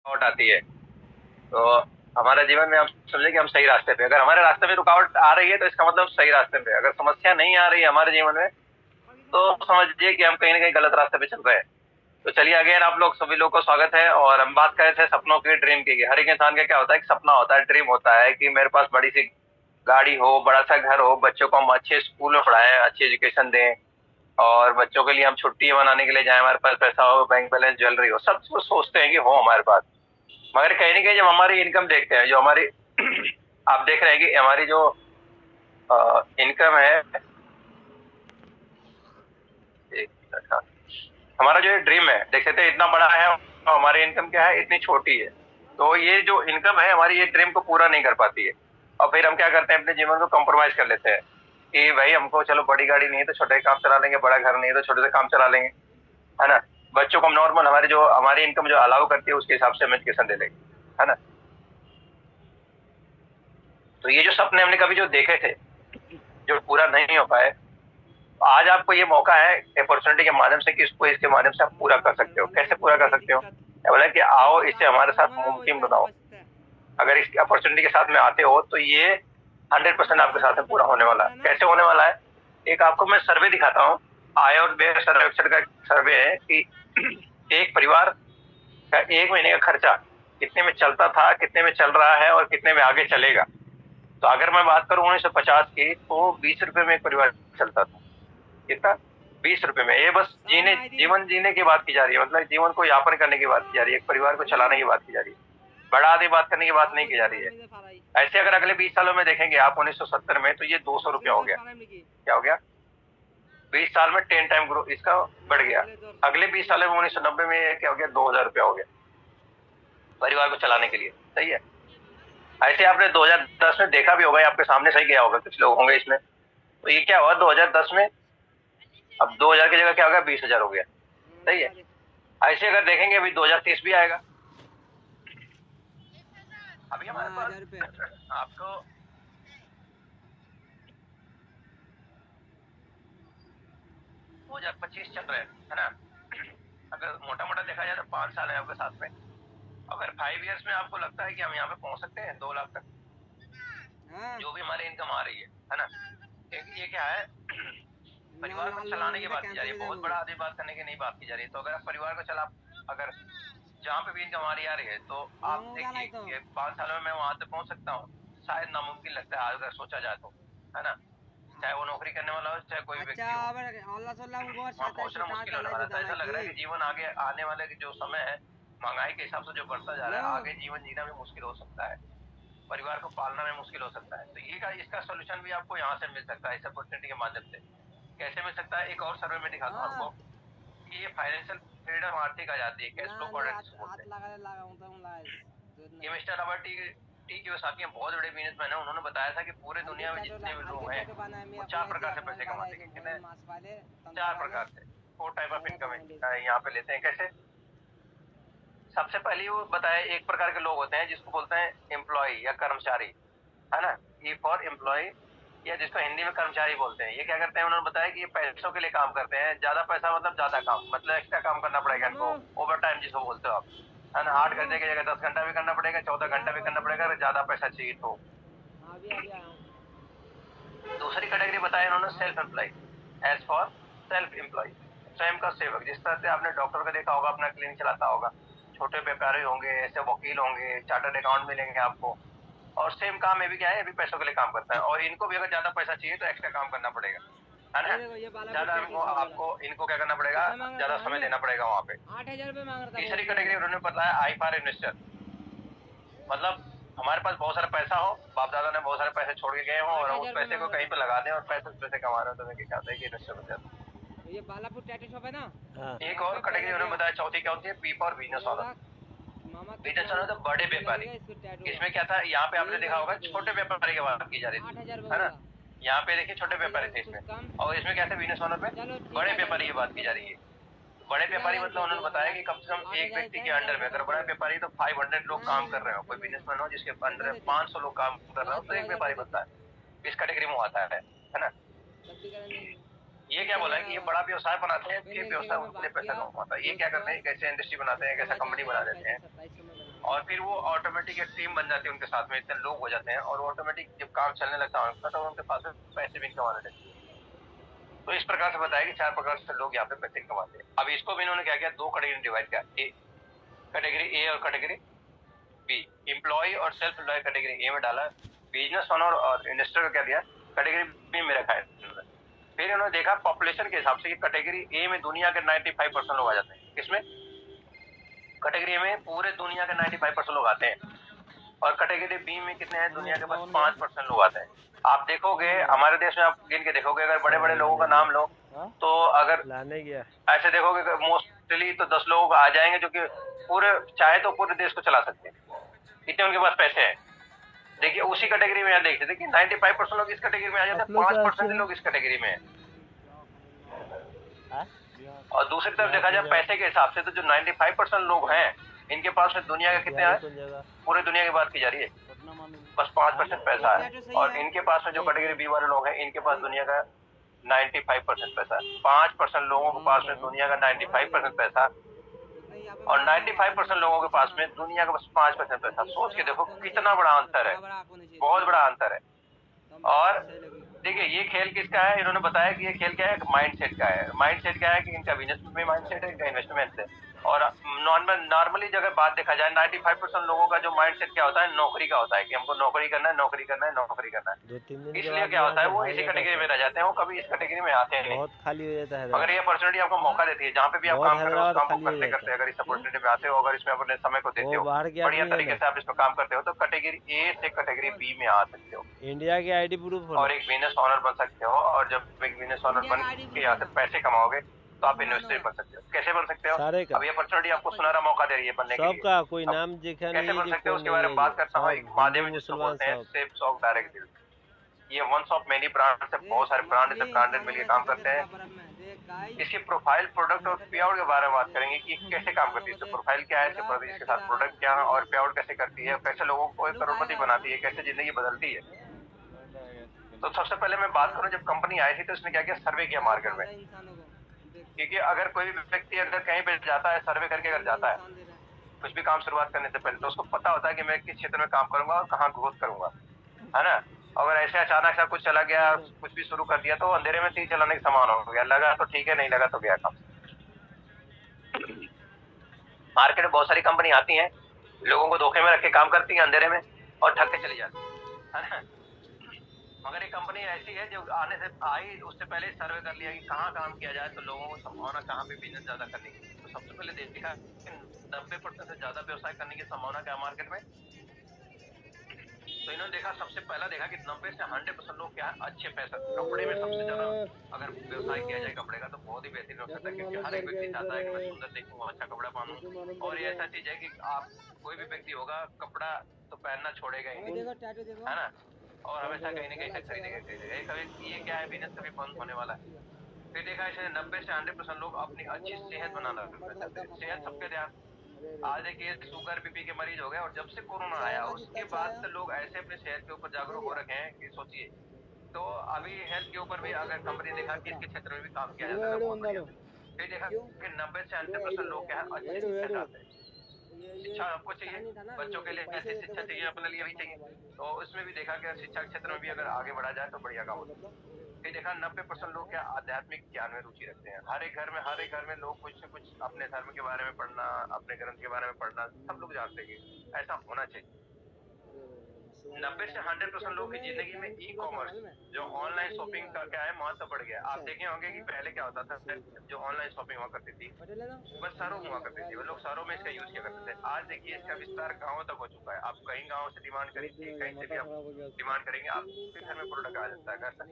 रुकावट आती है तो हमारे जीवन में हम समझे कि हम सही रास्ते पे, अगर हमारे रास्ते में रुकावट आ रही है तो इसका मतलब सही रास्ते पे, अगर समस्या नहीं आ रही है हमारे जीवन में तो समझिए कि हम कहीं ना कहीं गलत रास्ते पे चल रहे हैं। तो चलिए अगेन आप लोग सभी लोगों को स्वागत है। और हम बात कर रहे थे सपनों की, ड्रीम की। हर एक इंसान का क्या होता है, एक सपना होता है, ड्रीम होता है कि मेरे पास बड़ी सी गाड़ी हो, बड़ा सा घर हो, बच्चों को हम अच्छे स्कूल में पढ़ाएं, अच्छी एजुकेशन दें, और बच्चों के लिए हम छुट्टी मनाने के लिए जाएं, हमारे पास पैसा हो, बैंक बैलेंस, ज्वेलरी हो, सब कुछ सोचते हैं कि हो हमारे पास। मगर कहीं ना कहीं जब हमारी इनकम देखते हैं, जो हमारी आप देख रहे हैं कि हमारी जो इनकम है, एक मिनट, हाँ, हमारा जो ड्रीम है देख सकते हैं इतना बड़ा है और हमारी इनकम क्या है, इतनी छोटी है। तो ये जो इनकम है हमारी, ये ड्रीम को पूरा नहीं कर पाती है। और फिर हम क्या करते हैं, अपने जीवन को कॉम्प्रोमाइज कर लेते हैं कि भाई हमको चलो बड़ी गाड़ी नहीं है तो छोटे काम चला लेंगे, बड़ा घर नहीं है तो छोटे से काम चला लेंगे, है ना। बच्चों को हम नॉर्मल, हमारी इनकम जो अलाउ करती है उसके हिसाब से हम एजुकेशन दे लेंगे, है ना। तो ये जो सपने हमने कभी जो देखे थे, जो पूरा नहीं हो पाए, आज आपको ये मौका है अपॉर्चुनिटी के माध्यम से कि इसको, इसके माध्यम से आप पूरा कर सकते हो। कैसे पूरा कर सकते हो? क्या बोला कि आओ इसे हमारे साथ मुमकिन बनाओ। अगर इस अपॉर्चुनिटी के साथ में आते हो तो ये 100% आपके साथ में पूरा होने वाला है। कैसे होने वाला है, एक आपको मैं सर्वे दिखाता हूँ। आय और व्यय सर्वेक्षण का सर्वे है कि एक परिवार का एक महीने का खर्चा कितने में चलता था, कितने में चल रहा है और कितने में आगे चलेगा। तो अगर मैं बात करूं 1950 की, तो 20 रुपए में एक परिवार चलता था। कितना? 20 रुपए में। ये बस जीवन जीने की बात की जा रही है, मतलब जीवन को यापन करने की बात की जा रही है, एक परिवार को चलाने की बात की जा रही है। बड़ा आदमी बात करने की बात नहीं की जा रही है। ऐसे अगर अगले 20 सालों में देखेंगे आप, 1970 में तो ये 200 रुपया हो गया। क्या हो गया? 20 साल में 10 टाइम ग्रो इसका बढ़ गया। अगले 20 सालों में 1990 में क्या हो गया, 2000 रुपया हो गया परिवार को चलाने के लिए। सही है। ऐसे आपने 2010 में देखा भी होगा, आपके सामने सही गया होगा, कुछ लोग होंगे इसमें। तो ये क्या हुआ 2010 में, अब 2000 की जगह क्या हो गया, 20,000 हो गया। सही है। ऐसे अगर देखेंगे अभी 2030 भी आएगा। अभी हमारे पास आपको 2025 चल रहे हैं, है ना। अगर मोटा मोटा देखा जाए तो 5 साल है आपके साथ में। अगर 5 इयर्स में आपको लगता है कि हम यहाँ पे पहुंच सकते हैं 2 लाख तक, जो भी हमारी इनकम आ रही है ना, क्योंकि ये क्या है, परिवार को चलाने की बात की जा रही है, बहुत बड़ा आदमी बात करने की नहीं बात की जा रही है। तो अगर आप परिवार को चला, अगर जहाँ पे भी इनकम आ रही है तो आप देखिए कि 5 सालों में मैं वहां तक पहुंच सकता हूँ। शायद नामुमकिन लगता है अगर सोचा जाए तो, है ना। चाहे वो नौकरी करने वाला हो, चाहे कोई व्यक्ति हो, वहाँ पहुंचना मुश्किल होने वाला है। तो ऐसा लग रहा है कि जीवन आगे आने वाले जो समय है, महंगाई के हिसाब से जो बढ़ता जा रहा है, आगे जीवन जीना भी मुश्किल हो सकता है, परिवार को पालना में मुश्किल हो सकता है। तो ये इसका सोल्यूशन भी आपको यहाँ से मिल सकता है, इस अपॉर्चुनिटी के माध्यम से। कैसे मिल सकता है, एक और सर्वे में दिखाता हूँ आपको कि ये फाइनेंशियल फ्रीडम, आर्थिक आजादी है, कैश फ्लो क्वाड्रेंट जिसको बोलते हैं। ये मिस्टर रॉबर्ट टी कियोसाकी बहुत बड़े बिजनेसमैन है। उन्होंने बताया था कि पूरे दुनिया में जितने भी लोग हैं वो 4 प्रकार से पैसे कमाते हैं। कितने? 4 प्रकार से। 4 टाइप ऑफ इनकम यहाँ पे लेते हैं। कैसे? सबसे पहले वो बताया, एक प्रकार के लोग होते हैं जिसको बोलते हैं एम्प्लॉय या कर्मचारी, है ना। ई फॉर एम्प्लॉय, या जिसको हिंदी में कर्मचारी बोलते हैं। ये क्या करते हैं, उन्होंने बताया कि ये पैसों के लिए काम करते हैं। ज्यादा पैसा मतलब ज्यादा काम, मतलब एक्स्ट्रा काम करना पड़ेगा इनको, ओवर टाइम जिसको बोलते हो आप, है ना। 8 घंटे की जगह 10 घंटा भी करना पड़ेगा, 14 घंटा भी करना पड़ेगा, अगर ज्यादा पैसा चाहिए तो। दूसरी कैटेगरी बताया इन्होंने self employ, as for self employ, स्वयं का सेवक। जिस तरह से आपने डॉक्टर को देखा होगा, अपना क्लिनिक चलाता होगा, छोटे व्यापारी होंगे, ऐसे वकील होंगे, चार्टर्ड अकाउंट मिलेंगे आपको। और सेम काम ये भी क्या है, ये भी पैसों के लिए काम करता है, और इनको भी अगर ज्यादा पैसा चाहिए तो एक्स्ट्रा काम करना पड़ेगा, है ना। ज्यादा आपको इनको क्या करना पड़ेगा, ज्यादा समय देना पड़ेगा वहाँ पे। 8,000 मांग रहा था। तीसरी कैटेगरी उन्होंने बताया आई फॉर इन्वेस्टर, मतलब हमारे पास बहुत सारा पैसा हो, बाप दादा ने बहुत सारे पैसे छोड़ के गए हो, और उस पैसे को कहीं पे लगा दें और पैसे कमा रहे हो, तो क्या होता है कि इन्वेस्टर बन जाता है। ये बालापुर टैटू शॉप है ना। हाँ। एक और कैटेगरी उन्होंने बताया, चौथी क्या होती है, B for business owner. Business owner तो बड़े व्यापारी। इसमें क्या था, यहाँ पे आपने देखा होगा छोटे व्यापारी की बात की जा रही थी, है ना। यहाँ पे देखिए छोटे व्यापारी थे इसमें, और इसमें क्या था, बिजनेस ओनर पे बड़े व्यापारी की बात की जा रही है। बड़े व्यापारी मतलब उन्होंने बताया कि कम से कम एक व्यक्ति के अंडर में, अगर बड़ा व्यापारी तो 500 लोग काम कर रहे हो, कोई बिजनेसमैन हो जिसके अंडर 500 लोग काम कर रहे हो, तो एक व्यापारी बनता है। इस कैटेगरी में आता है ना। ये क्या बोला है कि ये बड़ा व्यवसाय बनाते हैं, फिर व्यवसाय उनके लिए पैसा कमाता है। ये क्या करते हैं, कैसे इंडस्ट्री बनाते हैं, कैसा कंपनी बना देते हैं, फिर वो ऑटोमेटिक एक टीम बन जाती है उनके साथ में, इतने लोग हो जाते हैं और ऑटोमेटिक जब काम चलने लगता है उनका तो उनके पास पैसे भी कमाने लगते हैं। तो इस प्रकार से बताया कि 4 प्रकार से लोग यहाँ पे पैसे कमाते हैं। अब इसको भी इन्होंने क्या किया, 2 कैटेगरी डिवाइड किया, कैटेगरी ए और कैटेगरी बी। एम्प्लॉय और सेल्फ एम्प्लॉय कैटेगरी ए में डाला, बिजनेस ओनर और इन्वेस्टर का क्या दिया, कैटेगरी बी में रखा है। फिर उन्होंने देखा पॉपुलेशन के हिसाब से कि कैटेगरी ए में दुनिया के 95% लोग आ जाते हैं। किसमें? कैटेगरी ए में पूरे दुनिया के 95% लोग आते हैं। और कैटेगरी बी में कितने हैं, दुनिया के पास 5% लोग आते हैं। आप देखोगे हमारे देश में, आप गिन के देखोगे, अगर बड़े बड़े लोगों का नाम लो तो अगर लाने गया ऐसे देखोगे मोस्टली तो 10 लोग आ जाएंगे जो कि पूरे चाहे तो पूरे देश को चला सकते हैं, इतने उनके पास पैसे हैं। देखिए उसी कैटेगरी में देखिए, देखिए 95% लोग इस कैटेगरी में आ जाते हैं, 5% लोग इस कैटेगरी में है। और दूसरी तरफ देखा जाए पैसे के हिसाब से तो जो 95% लोग हैं इनके पास में दुनिया का कितने हैं, पूरे दुनिया की बात की जा रही है, बस 5% पैसा है। और इनके पास में जो कैटेगरी बी वाले लोग हैं इनके पास दुनिया का 95% पैसा है। 5% लोगों के पास में दुनिया का 95% पैसा और 95% लोगों के पास में दुनिया का बस 5% पैसा। सोच के देखो कितना बड़ा अंतर है, बहुत बड़ा अंतर है। और देखिए ये खेल किसका है, इन्होंने बताया कि ये खेल क्या है, माइंडसेट का है। माइंडसेट क्या है कि इनका बिजनेस में माइंडसेट है, इनका इन्वेस्टमेंट है। और नॉर्मली अगर बात देखा जाए 95% लोगों का जो माइंडसेट क्या होता है, नौकरी का होता है कि हमको नौकरी करना है, नौकरी करना है, नौकरी करना है। इसलिए क्या होता है वो इसी कैटेगरी में रह जाते हैं, वो कभी इस कैटेगरी में आते हैं नहीं। बहुत खाली हो जाता है। अगर ये अपॉर्चुनिटी आपको मौका देती है, जहाँ पे भी आप काम कर रहे हो उस काम को करते करते अगर इस अपॉर्चुनिटी में आते हो, अगर इसमें अपने समय को देते हो, बढ़िया तरीके से आप इसमें काम करते हो तो कैटेगरी ए से कैटेगरी बी में आ सकते हो, इंडिया की आईडी प्रूफ और एक बिजनेस ऑनर बन सकते हो। और जब एक बिजनेस ऑनर बन के यहाँ से पैसे कमाओगे तो आप इन्वेस्टर बन सकते हो। कैसे बन सकते हो? अब ये अपॉर्चुनिटी आपको सुनहरा मौका दे रही है बनने के लिए। सबका कोई नाम देखा नहीं, कैसे बन सकते हो उसके बारे में बात करता हूँ। एक माध्यम जिसको बोलते हैं सेफ सॉफ्ट डायरेक्ट डील। ये वन ऑफ मेनी ब्रांड से, बहुत सारे ब्रांड से ब्रांडेड मिलकर काम करते हैं। इसकी प्रोफाइल, प्रोडक्ट और पे आउट के बारे में बात करेंगे कि कैसे काम करती है, इसकी प्रोफाइल क्या है, इसके साथ प्रोडक्ट क्या है और पे आउट कैसे करती है, कैसे लोगों को एक करोड़पति बनाती है, कैसे जिंदगी बदलती है। तो सबसे पहले मैं बात करूं, जब कंपनी आई थी तो इसने क्या किया, सर्वे किया मार्केट में। क्योंकि अगर कोई भी व्यक्ति अगर कहीं पे जाता है सर्वे करके अगर जाता है कुछ भी काम शुरुआत करने से पहले, तो उसको पता होता है कि मैं किस क्षेत्र में काम करूंगा और कहाँ ग्रोथ करूंगा, है ना। अगर ऐसे अचानक से कुछ चला गया, कुछ भी शुरू कर दिया तो अंधेरे में तीर चलाने के समान हो गया, लगा तो ठीक है, नहीं लगा तो गया काम। मार्केट में बहुत सारी कंपनी आती हैं, लोगों को धोखे में रख के काम करती है अंधेरे में और ठग के चली जाती है ना। मगर एक कंपनी ऐसी है जो आने से आई उससे पहले सर्वे कर लिया कि कहाँ काम किया जाए तो लोगों को संभावना कहाँ पे बिजनेस ज्यादा करने की। तो सबसे पहले देखा 90% से ज्यादा व्यवसाय करने की संभावना क्या मार्केट में। तो इन्होंने देखा, सबसे पहला देखा कि 90 से 100% लोग क्या है, अच्छे पैसा कपड़े में सबसे ज्यादा अगर व्यवसाय किया जाए कपड़े का तो बहुत ही बेहतरीन हो सकता है, क्योंकि हर एक व्यक्ति चाहता है कि मैं सुंदर दिखूं, अच्छा कपड़ा पहनूं। और ये ऐसा चीज है कि आप कोई भी व्यक्ति होगा कपड़ा तो पहनना छोड़ेगा ही नहीं, है ना। और हमेशा कहीं ना कहीं से खरीदेगा कभी। ये क्या है, बिजनेस कभी बंद होने वाला है। फिर देखा इसने 90 से 100% लोग अपनी अच्छी सेहत बनाना चाहते हैं। सेहत सबके ध्यान। आज देखिए शुगर बीपी के मरीज हो गए, और जब से कोरोना आया उसके बाद से लोग ऐसे अपनी सेहत के ऊपर जागरूक हो रखे हैं कि सोचिए। तो अभी हेल्थ के ऊपर भी अगर कंपनी देखा कि इसके क्षेत्र में भी काम किया जाता है बहुत बढ़िया। फिर देखा कि 90 से 100% लोग क्या है, अच्छी शिक्षा चाहते हैं। शिक्षा आपको चाहिए, बच्चों के लिए ऐसी शिक्षा चाहिए, अपने लिए भी चाहिए। तो उसमें भी देखा कि शिक्षा क्षेत्र में भी अगर आगे बढ़ा जाए तो बढ़िया काम होता है। फिर देखा 90% लोग क्या आध्यात्मिक ज्ञान में रुचि रखते हैं। हर एक घर में लोग कुछ न कुछ अपने धर्म के बारे में पढ़ना, अपने ग्रंथ के बारे में पढ़ना, सब लोग जानते हैं ऐसा होना चाहिए। 90 से 100% लोग की जिंदगी में ई कॉमर्स, जो ऑनलाइन शॉपिंग का क्या है, महत्व बढ़ गया। आप देखे होंगे कि पहले क्या होता था, जो ऑनलाइन शॉपिंग हुआ करती थी बस शहरों में हुआ करती थी, वो लोग शहरों में इसका यूज किया करते थे। आज देखिए इसका विस्तार गाँव तक हो चुका है। आप कहीं गाँव से डिमांड करेंगे, कहीं से भी आप डिमांड करेंगे, आपके घर में प्रोडक्ट आ जाता है घर तक।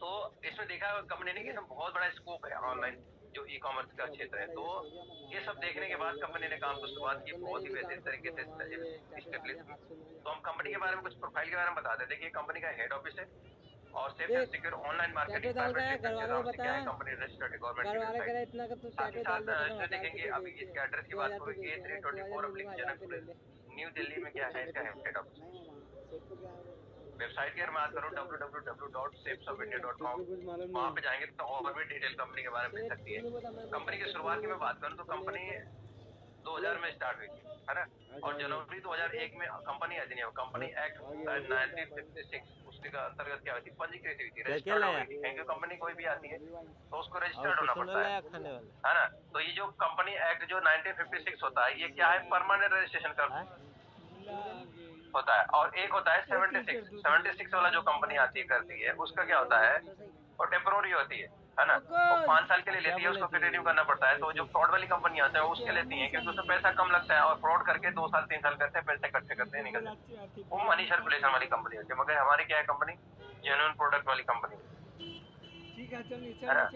तो इसमें देखा कंपनी ने कि इसमें बहुत बड़ा स्कोप है ऑनलाइन जो ई कॉमर्स का क्षेत्र है। तो ये सब देखने के बाद कंपनी ने काम को शुरुआत की, बहुत ही बेहतरीन तरीके से स्टेब्लिश की। तो हम कंपनी के बारे में कुछ प्रोफाइल के बारे में बता देते हैं कि कंपनी का हेड ऑफिस है और safe and secure online marketing company registered है गवर्नमेंट की वेबसाइट। साथ ही साथ इसमें देखेंगे अभी इसके एड्रेस की बात करूँ, A324 जनकपुर न्यू दिल्ली में क्या है इसका हेड ऑफिस। वेबसाइट की अगर बात करूँ www.safesofIndia.com, वहाँ पे जाएंगे तो और भी डिटेल कंपनी के बारे में मिल सकती है। कंपनी की शुरुआत की मैं बात करूँ तो कंपनी 2000 में स्टार्ट हुई थी, है ना। और जनवरी 2001 में कंपनी अधिनियम, कंपनी एक्ट 1956, उसके अंतर्गत क्या हुई थी, पंजीकृत हुई थी, रजिस्टर्ड हो गई थी। क्योंकि कंपनी कोई भी आती है तो उसको रजिस्टर्ड होना पड़ता है ना। तो ये जो कंपनी एक्ट जो 1956 होता है, ये क्या है, परमानेंट रजिस्ट्रेशन का होता है। और एक होता है 76 वाला जो कंपनी आती है करती है, उसका क्या होता है, वो टेम्पोररी होती है ना। वो 5 साल के लिए लेती है, उसको फिर रिन्यू करना पड़ता है। तो जो फ्रॉड वाली कंपनी आती है उसके लेती है, क्योंकि उसमें पैसा कम लगता है और फ्रॉड करके 2 साल 3 साल करते हैं, पैसे इकट्ठे करते हैं, निकल जाते हैं। वो मनी सर्कुलेशन वाली कंपनी होती है। मगर हमारी क्या है कंपनी, जेन्युइन प्रोडक्ट वाली कंपनी है ना।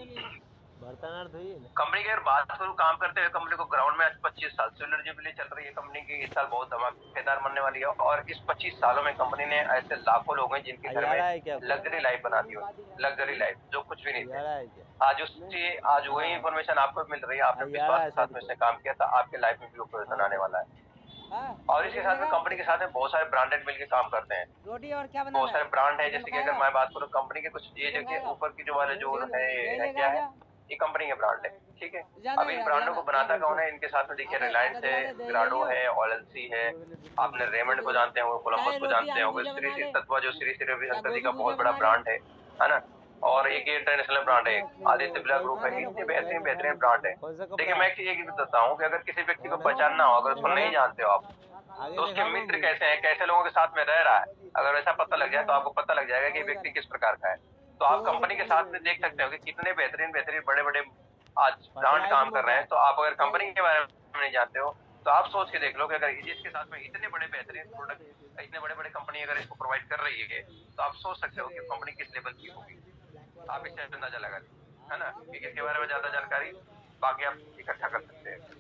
कंपनी की अगर बात करूँ काम करते हुए, कंपनी को ग्राउंड में आज 25 साल सिल्वर जुबली चल रही है कंपनी की। इस साल बहुत धमाकेदार बनने वाली है। और इस 25 सालों में कंपनी ने ऐसे लाखों लोग हैं जिनके घर में लग्जरी लाइफ बना दी हो, लग्जरी लाइफ जो कुछ भी नहीं थे। आज वही इन्फॉर्मेशन आपको मिल रही है। आपने विश्वास के साथ में इसने काम किया था, आपके लाइफ में भी वो परिवर्तन आने वाला है। और इसके साथ में कंपनी के साथ में बहुत सारे ब्रांडेड मिलकर काम करते हैं। बहुत सारे ब्रांड है, जैसे कि अगर मैं बात करूँ कंपनी के कुछ ये जगह ऊपर की जो वाले जो है क्या है, ये कंपनी के ब्रांड है, ठीक है। अब इन ब्रांडों को बनाता कौन है, इनके साथ में देखिए रिलायंस है, ग्राडो है, ऑलएनसी है, आपने रेमंड को जानते हो, कोलंबस को जानते हो, श्री तत्वा जो श्री श्री रविशंकर जी का बहुत बड़ा ब्रांड है ना। और एक इंटरनेशनल ब्रांड है आदित्य बिरला ग्रुप है। इतने बेहतरीन बेहतरीन ब्रांड है। देखिए मैं एक चीज बताता हूँ कि अगर किसी व्यक्ति को पहचानना हो, अगर उसको नहीं जानते हो आप, तो उसके मित्र कैसे हैं, कैसे लोगों के साथ में रह रहा है, अगर वैसा पता लग जाए तो आपको पता लग जाएगा कि व्यक्ति किस प्रकार का है। तो आप कंपनी के साथ में देख सकते हो कि कितने बेहतरीन बेहतरीन बड़े बड़े आज ब्रांड काम कर रहे हैं। तो आप अगर कंपनी के बारे में नहीं जानते हो तो आप सोच के देख लो कि अगर जिसके साथ में इतने बड़े बेहतरीन प्रोडक्ट, इतने बड़े बड़े कंपनी अगर इसको प्रोवाइड कर रही है, तो आप सोच सकते हो कि कंपनी किस लेवल की होगी। आप इससे अंदाजा लगा लीजिए, है ना। इसके बारे में ज्यादा जानकारी बाकी आप इकट्ठा कर सकते हैं।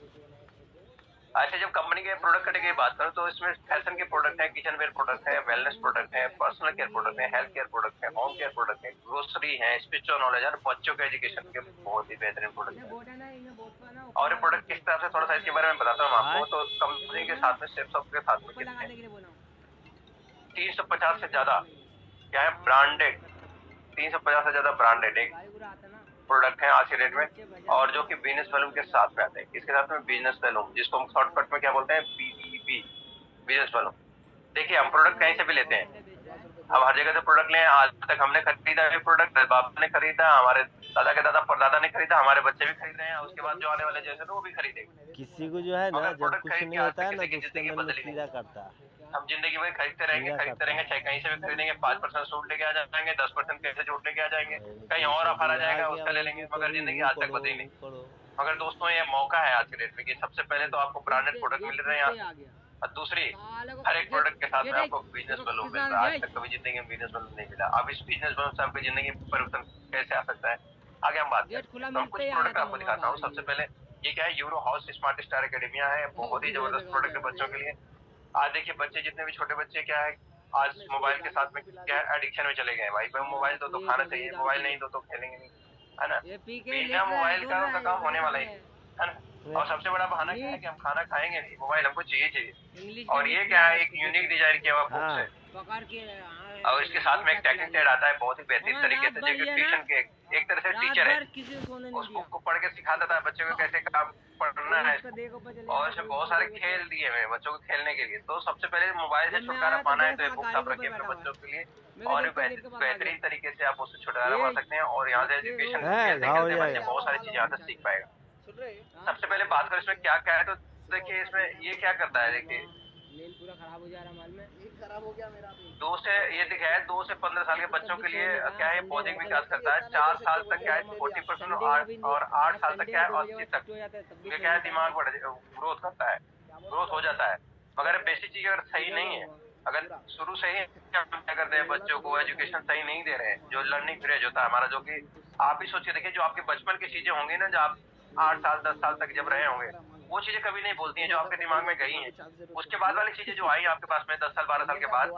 अच्छा, जब कंपनी के प्रोडक्ट कैटेगरी बात करूं तो इसमें फैशन के प्रोडक्ट है, किचन वेयर प्रोडक्ट है, वेलनेस प्रोडक्ट है, पर्सनल केयर प्रोडक्ट है, हेल्थ केयर प्रोडक्ट है, होम केयर प्रोडक्ट है, ग्रोसरी है, स्पिरिचुअल नॉलेज है, बच्चों के एजुकेशन के बहुत ही बेहतरीन प्रोडक्ट है। और ये प्रोडक्ट किस तरह से, थोड़ा सा इसके बारे में बताता हूँ आपको। तो कंपनी के साथ में सेप्सॉप के साथ में कितने 350 से ज्यादा क्या है ब्रांडेड, 350 से ज्यादा ब्रांडेड एक प्रोडक्ट है आज के डेट में। और जो कि बिजनेस वॉल्यूम के साथ में आते हैं, इसके साथ में बिजनेस वॉल्यूम, जिसको हम शॉर्टकट में क्या बोलते हैं, BEV, बिजनेस वॉल्यूम। देखिए हम प्रोडक्ट कहीं से भी लेते हैं, हम हर जगह से प्रोडक्ट लें। आज तक हमने खरीदा भी प्रोडक्ट, बाप ने खरीदा, हमारे दादा के दादा परदादा ने खरीदा, हमारे बच्चे भी खरीद रहे हैं, उसके बाद जो आने वाले जनरेशन वो भी खरीदेंगे। किसी को जो है ना जब कुछ नहीं होता है ना तो उसके मन में कीड़ा करता है। हम जिंदगी भर खरीदते रहेंगे चाहे कहीं से भी खरीदेंगे, 5% सूट लेके आ जाएंगे, 10% कैसे जोड़ लेके आ जाएंगे, कहीं और ऑफर आ जाएगा उसका ले लेंगे, मगर जिंदगी आज तक बदली नहीं। मगर दोस्तों ये मौका है आज के डेट में कि सबसे पहले तो आपको ब्रांडेड प्रोडक्ट मिल रहे हैं यहाँ, और दूसरी हर एक प्रोडक्ट के साथ में आपको बिजनेस वैल्यू मिल रहा है। आज तक कभी जिंदगी में बिजनेस वैल्यू नहीं मिला। अब इस बिजनेस वैल्यू से आपकी जिंदगी में परिवर्तन कैसे आ सकता है, आगे हम बात करते हैं। तो हम कुछ प्रोडक्ट आपको दिखाता हूँ। सबसे पहले ये क्या है, euro house smart star academia है, बहुत ही जबरदस्त प्रोडक्ट है बच्चों के लिए। आज देखिए बच्चे, जितने भी छोटे बच्चे क्या है, आज मोबाइल के साथ में क्या है, एडिक्शन में चले गए हैं। भाई मोबाइल दो तो खाना चाहिए, मोबाइल नहीं दो तो खेलेंगे नहीं, है ना। बिना मोबाइल का उनका काम होने वाला ही है ना। और सबसे बड़ा बहाना क्या है कि हम खाना खाएंगे नहीं, मोबाइल हमको चाहिए। और ये क्या है, एक यूनिक डिजाइन किया हुआ बुक्स है, और इसके साथ में एक टेक्निक टेड आता है बहुत ही बेहतरीन तरीके से, जो ट्यूशन के एक तरह से टीचर है, उस बुक को पढ़ के सिखाता था बच्चों को कैसे काम पढ़ना है। और इसमें बहुत सारे खेल दिए हुए हैं बच्चों को खेलने के लिए। तो सबसे पहले मोबाइल से छुटकारा पाना है तो ये बुक्स आप रखिए अपने बच्चों के लिए, और बेहतरीन तरीके से आप उससे छुटकारा पा सकते हैं। और यहाँ से एजुकेशन खेलते खेलते बच्चे बहुत सारी चीजें यहाँ से सीख पाएगा। सबसे पहले बात करें इसमें क्या क्या है, तो देखिए इसमें ये क्या करता है, देखिए पूरा खराब हो जा रहा माल में, खराब हो गया मेरा भी। 2 से ये दिखाया है 2 से 15 साल के बच्चों के लिए क्या है बौद्धिक विकास करता है। 4 साल तक क्या है 40% और 8 साल तक क्या है 80 तक ये क्या है दिमाग ग्रोथ करता है, ग्रोथ हो जाता है। मगर बेसिक चीज अगर सही नहीं है, अगर शुरू से ही हम क्या करते हैं बच्चों को एजुकेशन सही नहीं दे रहे हैं, जो लर्निंग पीरियड होता है हमारा, जो कि आप ही सोच के देखिए, जो आपके बचपन की चीजें होंगी ना, जो आप 8 साल 10 साल तक जब रहे होंगे, वो चीजें कभी नहीं बोलती हैं जो आपके दिमाग में गई हैं। उसके बाद वाली चीजें जो आई आपके पास में 10 साल 12 साल के बाद,